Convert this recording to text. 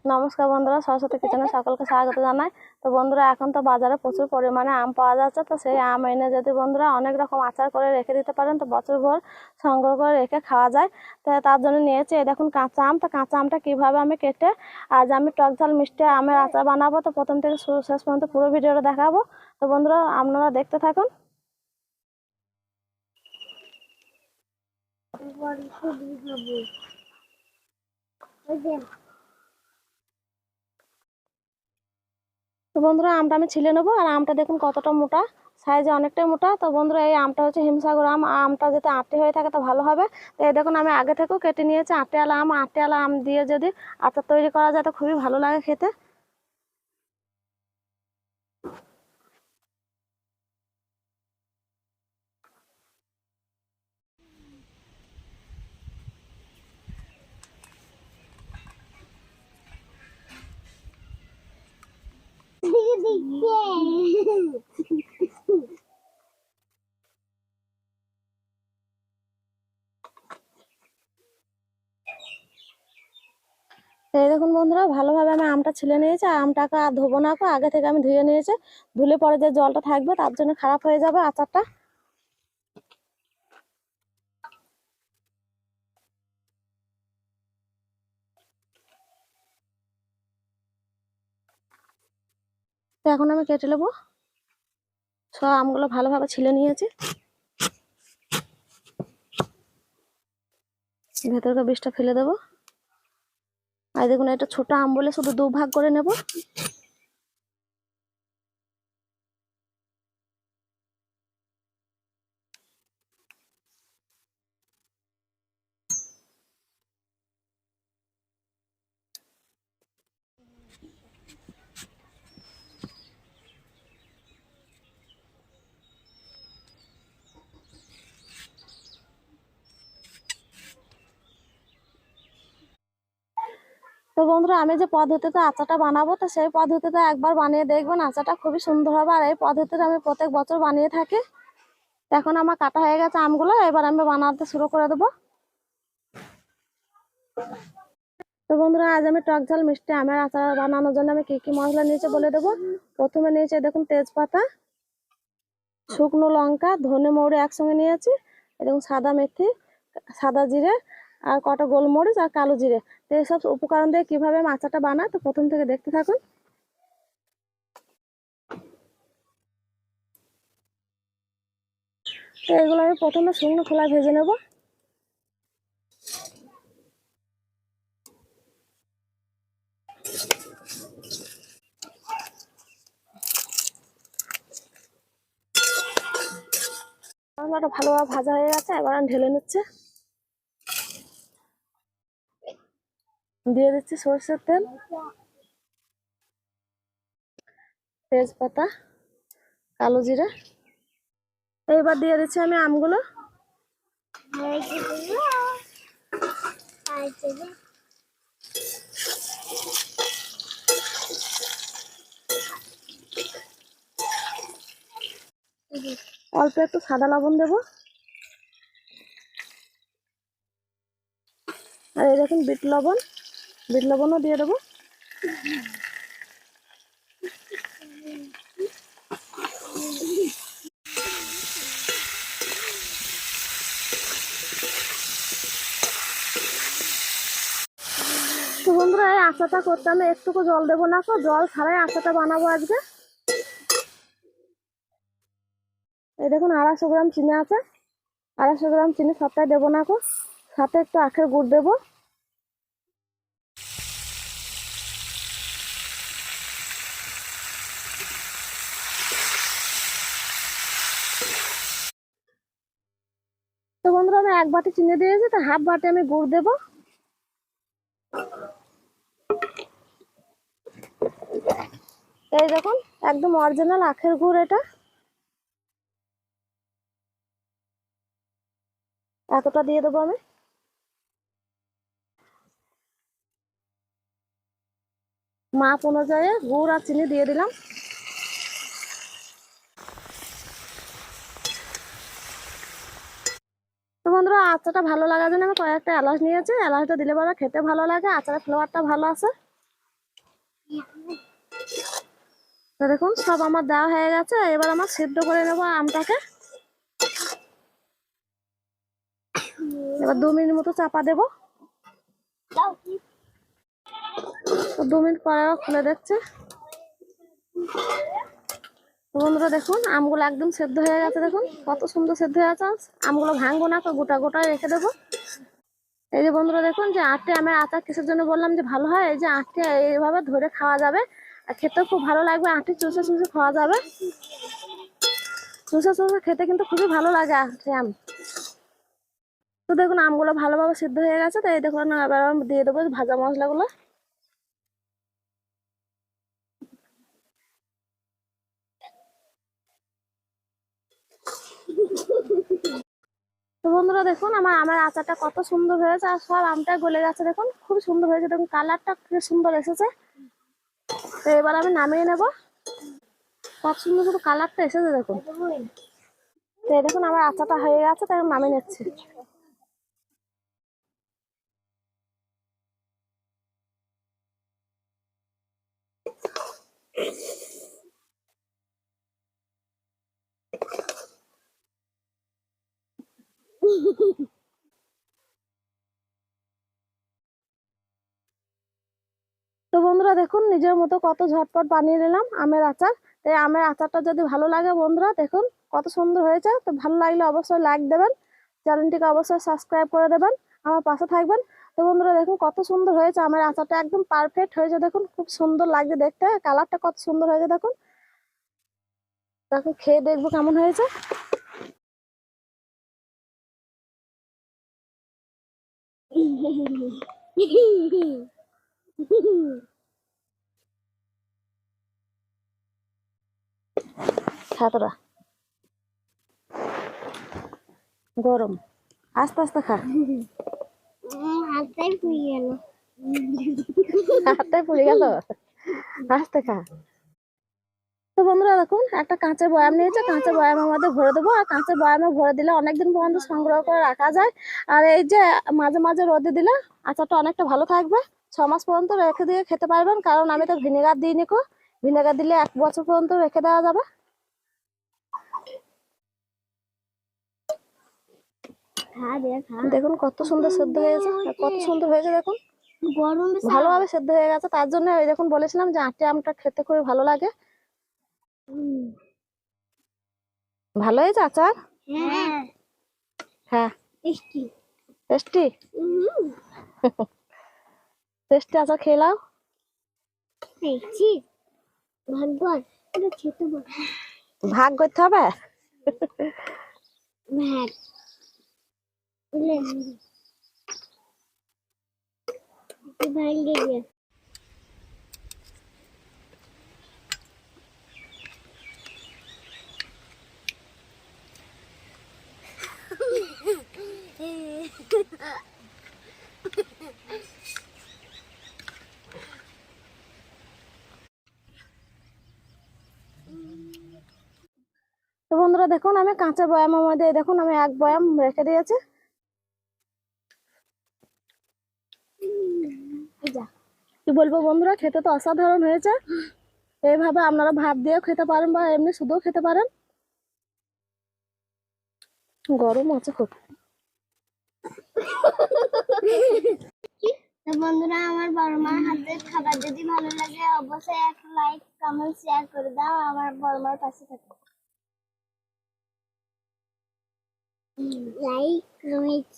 নমস্কার বন্ধুরা, সরস্বতী কিচেনে সকলকে স্বাগত জানাই। তো বন্ধুরা, এখন তো বাজারে প্রচুর পরিমাণে আম পাওয়া যাচ্ছে। তো সেই আম এনে যদি বন্ধুরা অনেক রকম আচার করে রেখে দিতে পারেন, তো বছরভর সংগ্রহ করে রেখে খাওয়া যায়। তো তার জন্য নিয়েছি এই দেখুন কাঁচা আম। তো কাঁচা আমটা কীভাবে আমি কেটে আজ আমি টক ঝাল মিষ্টি আমের আচার বানাবো, তো প্রথম থেকে শুরু শেষ পর্যন্ত পুরো ভিডিওটা দেখাবো। তো বন্ধুরা, আপনারা দেখতে থাকুন। তো বন্ধুরা, আমটা আমি ছিলে নেবো। আর আমটা দেখুন কতটা মোটা, সাইজে অনেকটাই মোটা। তো বন্ধুরা, এই আমটা হচ্ছে হিমসাগর আম। আমটা যাতে আঁটি হয়ে থাকে তো ভালো হবে। তো এই দেখুন আমি আগে থেকেও কেটে নিয়েছি আটিয়ালা আম। আটিয়ালা আম দিয়ে যদি আচার তৈরি করা যায় তো খুবই ভালো লাগে খেতে। এই দেখুন বন্ধুরা, ভালোভাবে আমি আমটা ছিলে নিয়েছি। আর আমটাকে আর ধোবো না, আগে থেকে আমি ধুয়ে নিয়েছি। ধুলে পরে যে জলটা থাকবে তার জন্য খারাপ হয়ে যাবে আচারটা। তো এখন আমি কেটে নেবো। সব আমগুলো ভালোভাবে ছিলে নিয়েছি। ভেতরকার বীজটা ফেলে দেবো। আর দেখুন, এটা ছোট আম বলে শুধু 2 ভাগ করে নেব। তো বন্ধুরা, আমি যে পদ্ধতিতে আচারটা বানাবো, তো সেই পদ্ধতিতে একবার বানিয়ে দেখবেন। আচারটা খুবই সুন্দর হবে। আর এই পদ্ধতিতে আমি প্রত্যেক বছর বানিয়ে থাকি। এখন আমার কাটা হয়ে গেছে আমগুলো, এবার আমি বানাতে শুরু করে দেবো। তো বন্ধুরা, আজ আমি টক ঝাল মিষ্টি আমের আচার বানানোর জন্য আমি কি কি মশলা নিয়েছি বলে দেবো। প্রথমে নিয়েছি দেখুন তেজপাতা, শুকনো লঙ্কা, ধনে মৌরি একসঙ্গে নিয়েছি। এবং সাদা মেথি, সাদা জিরে, আর কটা গোলমরিচ আর কালো জিরে। তো এইসব উপকরণ দিয়ে কিভাবে আমি আচারটা বানাই, তো প্রথম থেকে দেখতে থাকুন। তো এগুলো আমি প্রথমে শুকনো খোলায় ভেজে নেব। মশলাটা ভালোভাবে ভাজা হয়ে গেছে, এবার আমি ঢেলে নিচ্ছে। দিয়ে দিচ্ছি সরষের তেল, তেজপাতা, কালো জিরে। এইবার দিয়ে দিচ্ছি আমি আমগুলো। অল্প একটু সাদা লবণ দেবো। আর এই দেখুন বিট লবণ, বিট লবণও দিয়ে দেবো। তো বন্ধুরা, এই আচারটা করতে আমি একটুকু জল দেবো না, জল ছাড়াই আচারটা বানাবো আজকে। এই দেখুন 250 গ্রাম চিনি আছে। 250 গ্রাম চিনি সবটাই দেবো না, সাথে একটু আখের গুড় দেবো। তো বন্ধুরা, আমি 1 বাটি চিনি দিয়েছি, তো হাফ বাটি আমি গুড় দেবো। এই দেখুন, একদম অরিজিনাল আখের গুড় এটা। এতটা দিয়ে দেবো আমি। মাপ অনুযায়ী গুড় আর চিনি দিয়ে দিলাম। তো বন্ধুরা, আচারটা ভালো লাগার জন্য আমি কয়েকটা এলাচ নিয়েছি। এলাচটা দিলে পরে খেতে ভালো লাগে, আচারের ফ্লেভারটা ভালো আসে। তো দেখুন সব আমার দেওয়া হয়ে গেছে, এবার আমার সিদ্ধ করে নেবো আমটাকে। এবার 2 মিনিট মতো চাপা দেবো। তো 2 মিনিট পরে খুলে দেখছে। তো বন্ধুরা দেখুন আমগুলো একদম সেদ্ধ হয়ে গেছে, দেখুন কত সুন্দর সেদ্ধ হয়ে গেছে। আমগুলো ভাঙবো না, তো গোটা গোটা রেখে দেবো। এই যে বন্ধুরা দেখুন যে আটটি আমের আচার কিসের জন্য বললাম যে ভালো হয়, এই যে আটটি এইভাবে ধরে খাওয়া যাবে আর খেতেও খুব ভালো লাগবে। আটটি চুষে চুষে খাওয়া যাবে, চুষে চুষে খেতে কিন্তু খুবই ভালো লাগে আটটি আম। তো দেখুন আমগুলো ভালোভাবে সিদ্ধ হয়ে গেছে। তো এই দেখুন এবার আমি দিয়ে দেবো ভাজা মশলাগুলো। তো বন্ধুরা দেখুন আমার আমের আচারটা কত সুন্দর হয়েছে, আর সব আমটা গলে গেছে, দেখুন খুব সুন্দর হয়েছে, দেখুন কালারটা কি সুন্দর এসেছে। তো এবার আমি নামিয়ে নেব। কত সুন্দর শুধু কালারটা এসেছে দেখুন। তো এই দেখুন আমার আচারটা হয়ে গেছে, তাই আমি নামিয়ে নিচ্ছি। তো বন্ধুরা দেখুন নিজের মতো কত ঝটপট বানিয়ে নিলাম আমের আচার। তো এই আমের আচারটা যদি ভালো লাগে বন্ধুরা দেখুন কত সুন্দর হয়েছে। তো ভালো লাগলে অবশ্যই লাইক দেবেন, চ্যানেলটিকে অবশ্যই সাবস্ক্রাইব করে দেবেন, আমার পাশে থাকবেন। তো বন্ধুরা দেখুন কত সুন্দর হয়েছে আমের আচারটা, একদম পারফেক্ট হয়েছে, দেখুন খুব সুন্দর লাগছে দেখতে, কালারটা কত সুন্দর হয়েছে দেখুন। দেখুন খেয়ে দেখবো কেমন হয়েছে। খাতরা গরম, আস্তে আস্তে খা। হাতটাই পুড়ে গেল, হাতটাই পুড়ে গেল, আস্তে খা। তো বন্ধুরা দেখুন একটা কাঁচের বয়াম নিয়েছে, কাঁচের বয়ামের মধ্যে ভরে দেবো। আর কাঁচের বয়ামে ভরে দিলে অনেকদিন পর্যন্ত সংগ্রহ করে রাখা যায়। আর এই যে মাঝে মাঝে রোদে দিলে আচারটা অনেকটা ভালো থাকবে, 6 মাস পর্যন্ত রেখে দিয়ে খেতে পারবেন। কারণ আমি তো ভিনেগার দিইনি, ভিনেগার দিলে 1 বছর পর্যন্ত রেখে দেওয়া যাবে। দেখুন কত সুন্দর সেদ্ধ হয়েছে, কত সুন্দর হয়েছে দেখুন, ভালোভাবে সেদ্ধ হয়ে গেছে। তার জন্য ওই দেখুন বলেছিলাম যে আটটি আমটা খেতে খুবই ভালো লাগে। ভালো হয়েছে আচার, হ্যাঁ টেস্টি টেস্টি আচার খেয়ে নাও। ভাগ করতে হবে, তো বন্ধুরা দেখুন আমি কাঁচা বয়ামের মধ্যে দেখুন আমি 1 বয়াম রেখে দিয়েছি। কি বলবো বন্ধুরা, খেতে তো অসাধারণ হয়েছে। এইভাবে আপনারা ভাত দিয়েও খেতে পারেন বা এমনি শুধুও খেতে পারেন, গরম আছে খুব। তো বন্ধুরা আমার বড় মার হাতের খাবার যদি ভালো লাগে অবশ্যই একটা লাইক কমেন্ট শেয়ার করে দাও, আমার বড় মার পাশে থাকো। Like comment